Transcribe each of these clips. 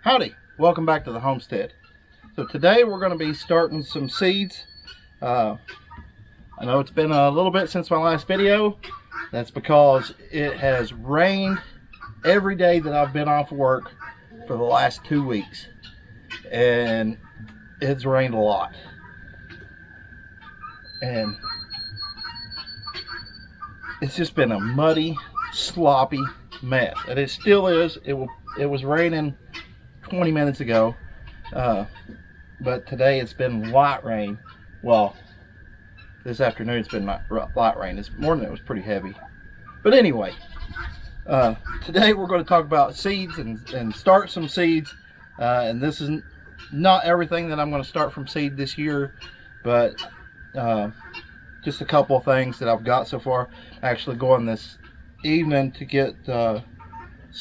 Howdy, welcome back to the homestead. So today we're going to be starting some seeds. I know it's been a little bit since my last video. That's because it has rained every day that I've been off work for the last 2 weeks, and it's rained a lot, and it's just been a muddy, sloppy mess, and it still is. It was raining 20 minutes ago, but today it's been light rain. Well, this afternoon it's been light rain. This morning it was pretty heavy. But anyway, today we're going to talk about seeds and start some seeds. And this is not everything that I'm going to start from seed this year, but just a couple of things that I've got so far. Actually going this evening to get some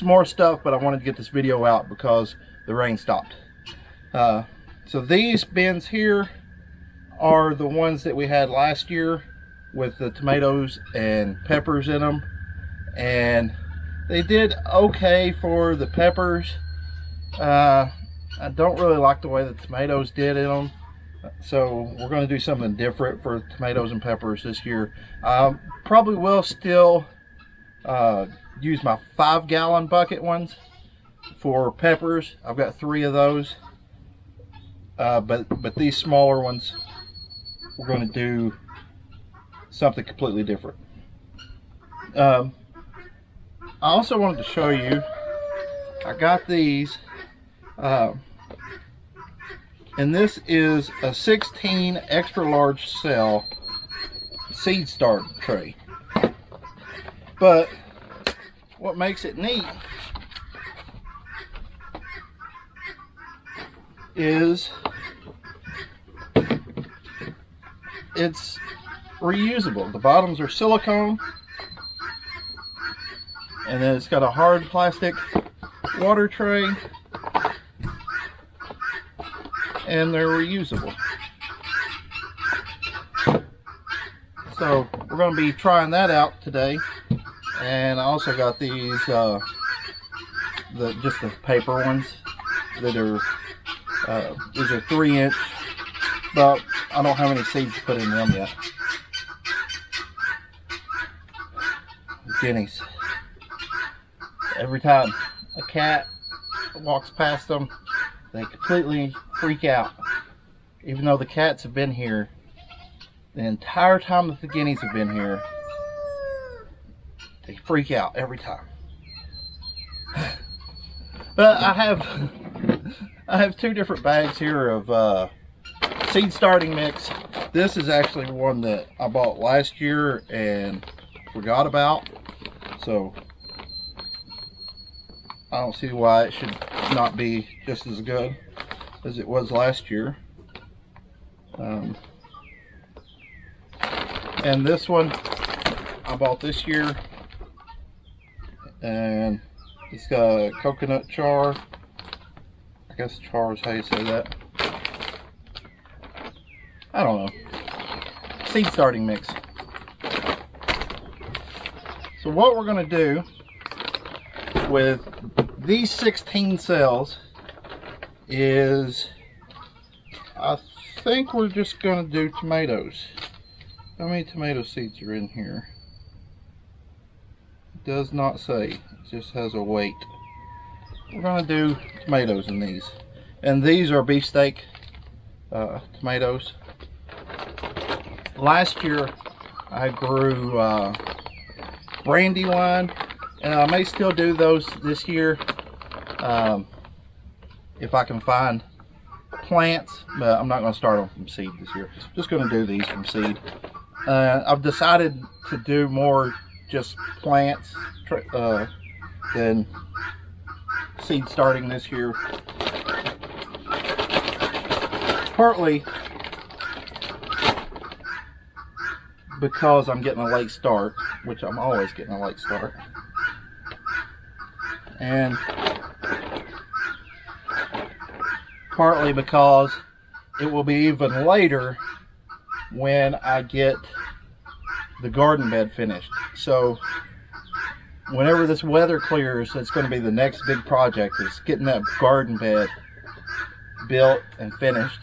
more stuff, but I wanted to get this video out because the rain stopped. So these bins here are the ones that we had last year with the tomatoes and peppers in them, and they did okay for the peppers. I don't really like the way the tomatoes did in them, so we're going to do something different for tomatoes and peppers this year. Probably will still use my 5-gallon bucket ones for peppers. I've got 3 of those, but these smaller ones, we're going to do something completely different. I also wanted to show you, I got these, and this is a 16 extra large cell seed start tray. But what makes it neat is it's reusable. The bottoms are silicone, and then it's got a hard plastic water tray, and they're reusable. So we're going to be trying that out today. And I also got these just the paper ones that are these are 3-inch, but I don't have any seeds to put in them yet. Guineas. Every time a cat walks past them, they completely freak out. Even though the cats have been here the entire time that the guineas have been here, they freak out every time. But I have 2 different bags here of seed starting mix. This is actually one that I bought last year and forgot about, so I don't see why it should not be just as good as it was last year. And this one I bought this year, and it's got coconut char. I guess char is how you say that. I don't know. Seed starting mix. So what we're going to do with these 16 cells is, I think we're just going to do tomatoes. How many tomato seeds are in here? It does not say. It just has a weight. We're going to do tomatoes in these. And these are beefsteak tomatoes. Last year I grew brandywine, and I may still do those this year if I can find plants, but I'm not going to start them from seed this year. Just going to do these from seed. I've decided to do more just plants than seed starting this year. Partly because I'm getting a late start, which I'm always getting a late start. And partly because it will be even later when I get the garden bed finished. So whenever this weather clears, it's going to be the next big project, is getting that garden bed built and finished.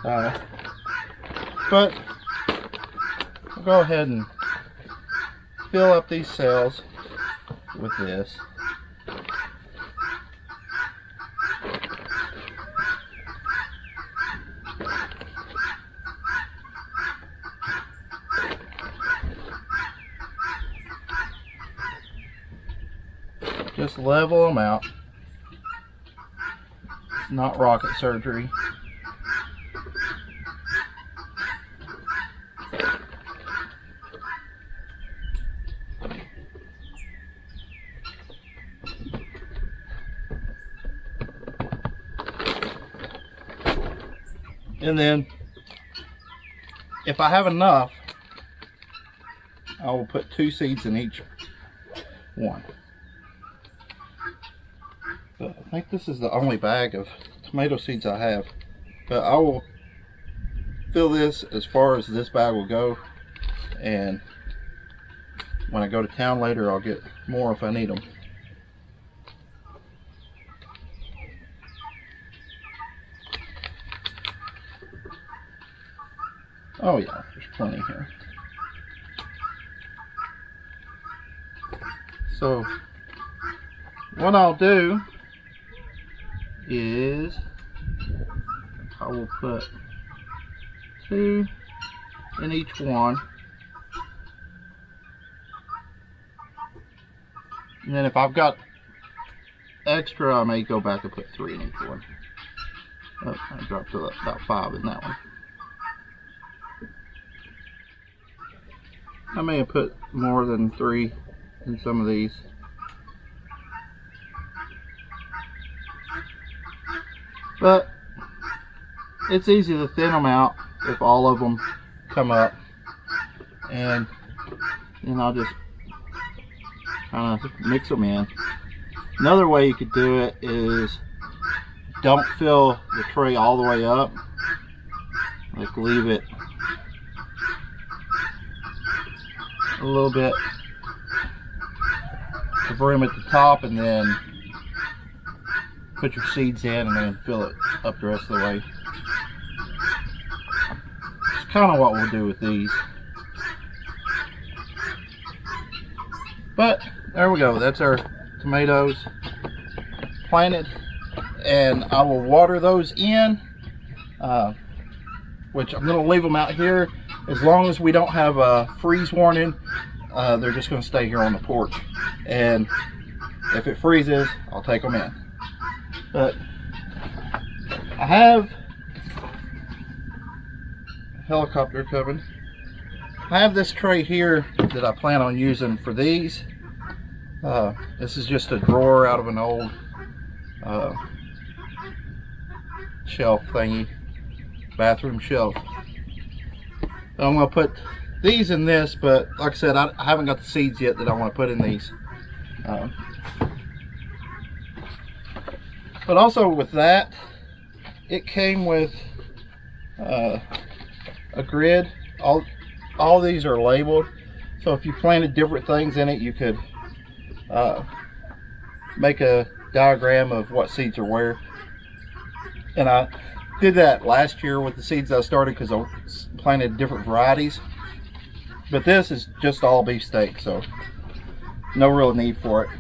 But I'll go ahead and fill up these cells with this. Just level them out. It's not rocket surgery. And then, if I have enough, I will put 2 seeds in each one. But I think this is the only bag of tomato seeds I have. But I will fill this as far as this bag will go, and when I go to town later, I'll get more if I need them. Oh yeah, there's plenty here. So what I'll do is I will put 2 in each one, and then if I've got extra, I may go back and put 3 in each one. Oh, I dropped about 5 in that one. I may have put more than 3 in some of these. But it's easy to thin them out if all of them come up. And then I'll just kind of mix them in. Another way you could do it is don't fill the tray all the way up. Like leave it a little bit of room at the top, and then put your seeds in and then fill it up the rest of the way. It's kind of what we'll do with these. But there we go, that's our tomatoes planted, and I will water those in, which I'm going to leave them out here. As long as we don't have a freeze warning, they're just going to stay here on the porch. And if it freezes, I'll take them in. But I have a helicopter coming. I have this tray here that I plan on using for these. This is just a drawer out of an old shelf thingy, bathroom shelf. I'm going to put these in this, but like I said, I haven't got the seeds yet that I want to put in these. But also with that, it came with a grid. All these are labeled, so if you planted different things in it, you could make a diagram of what seeds are where. And I did that last year with the seeds I started because I planted different varieties. But this is just all beefsteak, so no real need for it.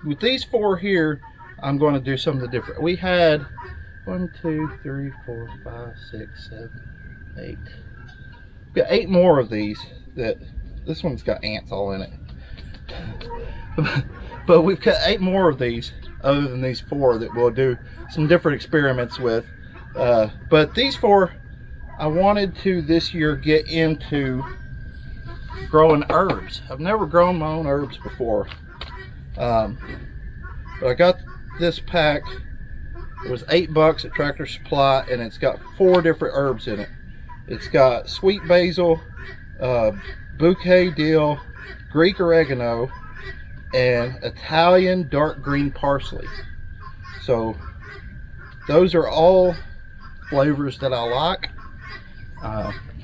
With these 4 here, I'm going to do something different. We had 1, 2, 3, 4, 5, 6, 7, 8. We got 8 more of these. That this one's got ants all in it. But we've got 8 more of these, other than these 4, that we'll do some different experiments with. But these 4, I wanted to this year get into growing herbs. I've never grown my own herbs before. But I got this pack. It was $8 at Tractor Supply, and it's got 4 different herbs in it. It's got sweet basil, bouquet dill, Greek oregano, and Italian dark green parsley. So those are all flavors that I like.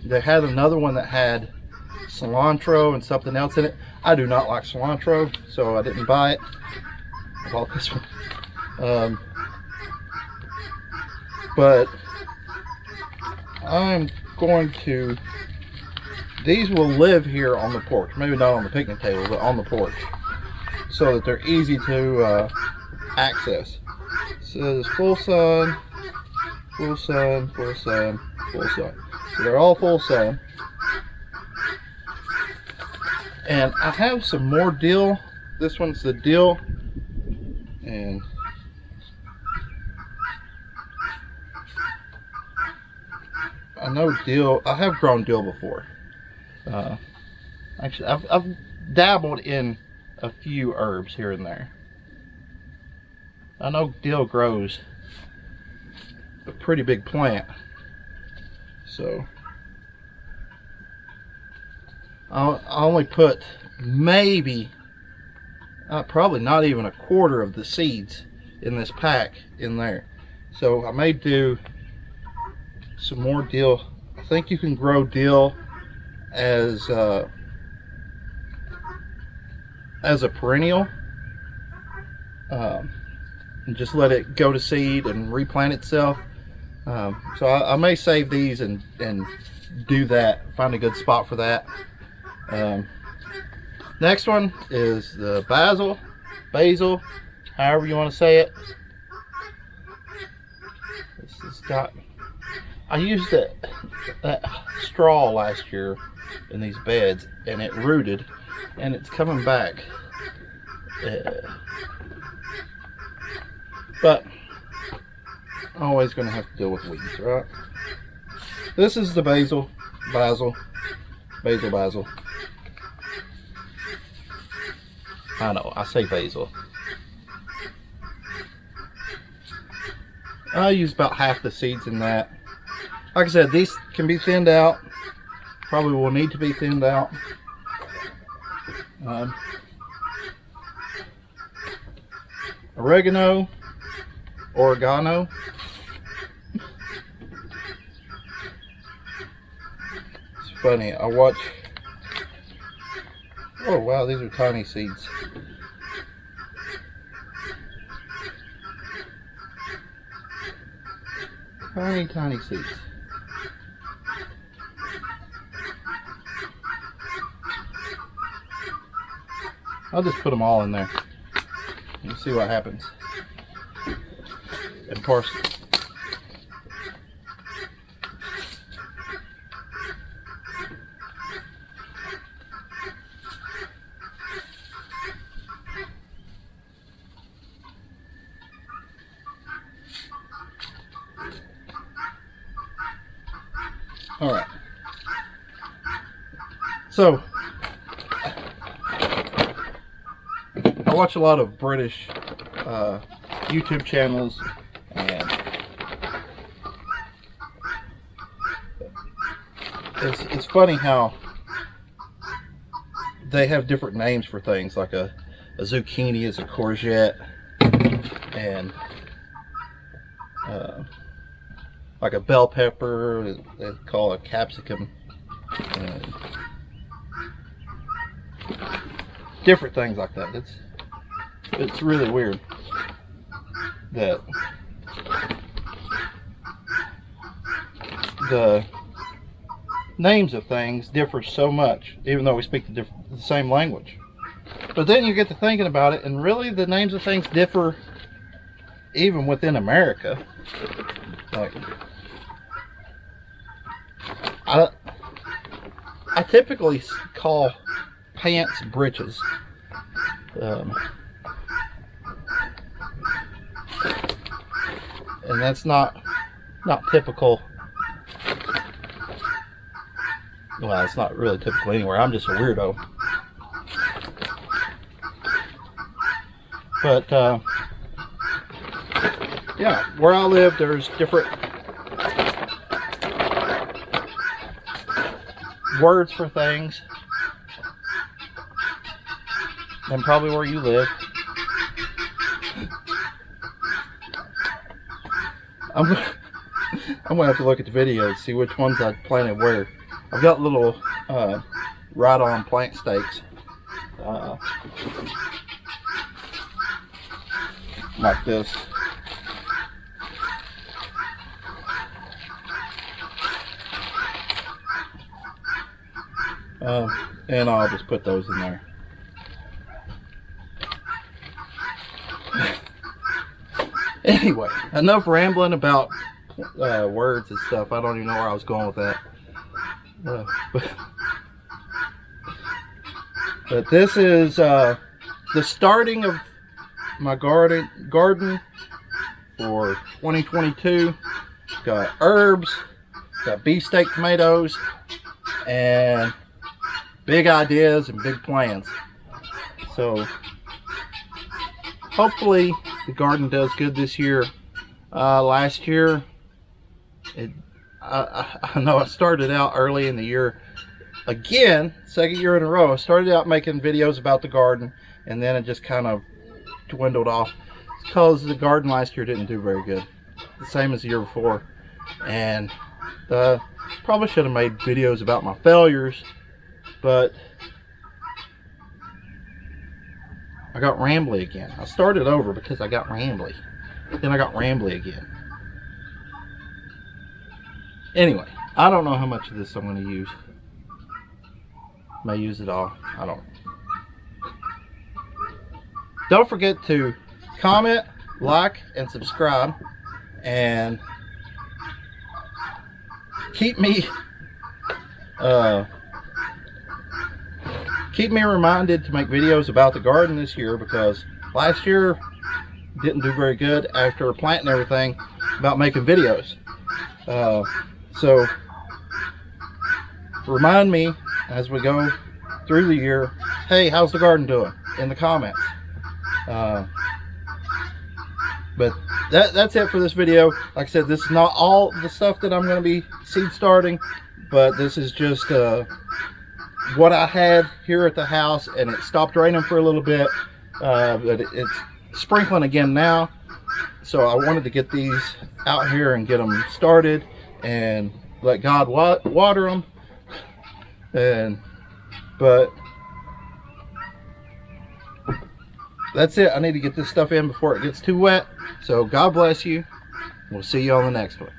They had another one that had cilantro and something else in it. I do not like cilantro, so I didn't buy it. I bought this one. But I'm going to, these will live here on the porch. Maybe not on the picnic table, but on the porch, so that they're easy to access. So there's full sun, full sun, full sun, full sun. So they're all full sun. And I have some more dill. This one's the dill. And I know dill, I have grown dill before. Actually, I've dabbled in a few herbs here and there. I know dill grows a pretty big plant, so I'll only put maybe, probably not even a quarter of the seeds in this pack in there. So I may do some more dill. I think you can grow dill as a perennial, and just let it go to seed and replant itself. So I may save these and do that, find a good spot for that. Next one is the basil, however you want to say it. This has got, I used that straw last year in these beds, and it rooted, and it's coming back. But always going to have to deal with weeds, right? This is the basil. I know, I say basil. I use about half the seeds in that. Like I said, these can be thinned out. Probably will need to be thinned out. Oregano. It's funny, I watch, oh wow, these are tiny seeds. Tiny seeds. I'll just put them all in there and see what happens. And parsley. All right. So I watch a lot of British YouTube channels, and it's funny how they have different names for things. Like a zucchini is a courgette, and like a bell pepper they call a capsicum, and different things like that. It's really weird that the names of things differ so much, even though we speak the same language. But then you get to thinking about it, and really the names of things differ even within America. Like, I typically call pants breeches. And that's not typical. Well, it's not really typical anywhere. I'm just a weirdo. But yeah, where I live, there's different words for things than probably where you live. I'm gonna have to look at the video to see which ones I planted where. I've got little ride-on plant stakes like this. And I'll just put those in there. Anyway, enough rambling about words and stuff. I don't even know where I was going with that. But this is the starting of my garden for 2022. Got herbs, got beefsteak tomatoes, and big ideas and big plans. So hopefully the garden does good this year. Last year, I know I started out early in the year. Again, second year in a row, I started out making videos about the garden, and then it just kind of dwindled off because the garden last year didn't do very good. The same as the year before. And probably should have made videos about my failures, but I got rambly again. I started over because I got rambly. Then I got rambly again. Anyway, I don't know how much of this I'm going to use. May use it all. I don't. Don't forget to comment, like, and subscribe, and keep me reminded to make videos about the garden this year, because last year didn't do very good after planting everything about making videos. So remind me as we go through the year, hey, how's the garden doing, in the comments. But that's it for this video. Like I said, this is not all the stuff that I'm going to be seed starting, but this is just what I had here at the house, and it stopped raining for a little bit, but it's sprinkling again now. So I wanted to get these out here and get them started and let God water them. But that's it. I need to get this stuff in before it gets too wet. So God bless you. We'll see you on the next one.